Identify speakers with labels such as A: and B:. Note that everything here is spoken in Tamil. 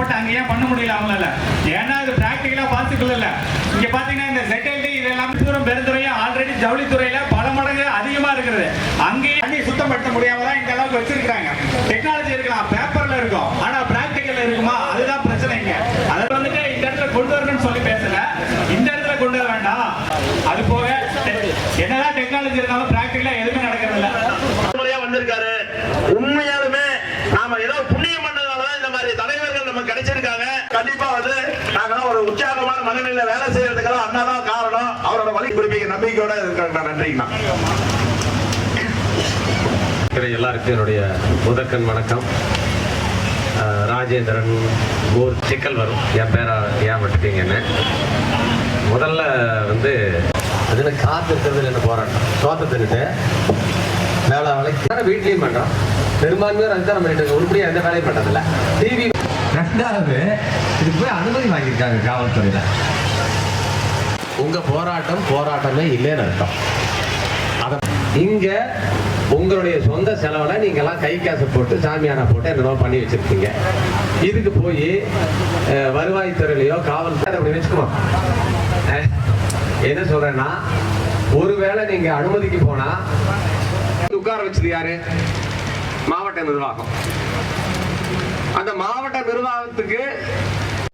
A: போட்டு அங்க ஏன் பண்ண முடியல அவங்களால? ஏன்னா இது பிராக்டிகலா பாசிபிள் இல்ல. இங்க பாத்தீங்கன்னா இந்த ZLD இதெல்லாம் தூரம் பெருந்துறையும் ஆல்ரெடி ஜவுளித்துறையில பல மடங்கு அதிகமா இருக்குது. அங்கேயே தண்ணி சுத்தப்படுத்த முடியாம தான் இந்த அளவுக்கு வச்சிருக்காங்க. டெக்னாலஜி இருக்கலாம், பேப்பர்ல இருக்கும், ஆனா பிராக்டிகல்ல இருக்குமா? அதுதான் பிரச்சனைங்க. அதை வந்துட்டு இந்த இடத்துல கொண்டு வரணும்னு சொல்லி பேசல, இந்த இடத்துல கொண்டு வர வேண்டாம். அது போக என்னதான் டெக்னாலஜி இருந்தாலும் பிராக்டிகலா எதுவுமே நடக்கிறது இல்ல.
B: முறையா வந்திருக்காரு. உண்மையாலுமே நாம ஏதோ புண்ணியம் பண்ணதாலதான் இந்த மாதிரி தலைவர்கள் நமக்கு கிடைச்சிருக்காங்க. கண்டிப்பா வந்து நாங்களாம் ஒரு உற்சாகமான மனநிலையில வேலை செய்யறதுக்கெல்லாம் அண்ணாதான் காரணம். அவரோட வழி குறிப்பிக்க நம்பிக்கையோட இருக்காங்க. நன்றிங்கண்ணா.
C: எல்லாருக்கும் என்னுடைய முதற்கண் வணக்கம். ராஜேந்திரன் ஊர் சிக்கல் வரும், என் பேரை ஏன் விட்டுட்டீங்கன்னு. முதல்ல வந்து அதில் காத்து இருக்கிறதுல என்ன போராட்டம், சோத்தை தின்னுட்டு வேலை வேலைக்கு வீட்லேயும் பண்ணுறோம். பெரும்பான்மையாக அதுதான் நம்ம பண்ணிட்டு உருப்படியாக எந்த வேலையும் பண்ணுறதில்ல. டிவி ரெண்டாவது இதுக்கு போய் அனுமதி வாங்கியிருக்காங்க காவல்துறையில். உங்கள் போராட்டமே இல்லைன்னு அர்த்தம். அதை இங்கே உங்களுடைய சொந்த செலவில் நீங்கள்லாம் கை காசு போட்டு சாமியானா போட்டு என்னென்ன பண்ணி வச்சுருக்கீங்க. இதுக்கு போய் வருவாய்த்துறையிலையோ காவல்துறை அப்படி வச்சுக்குவோம். என்ன சொல்கிறேன்னா, ஒருவேளை நீங்கள் அனுமதிக்கு போனால் உட்கார வச்சது யாரு? மாவட்ட நிர்வாகம். அந்த மாவட்ட நிர்வாகத்துக்கு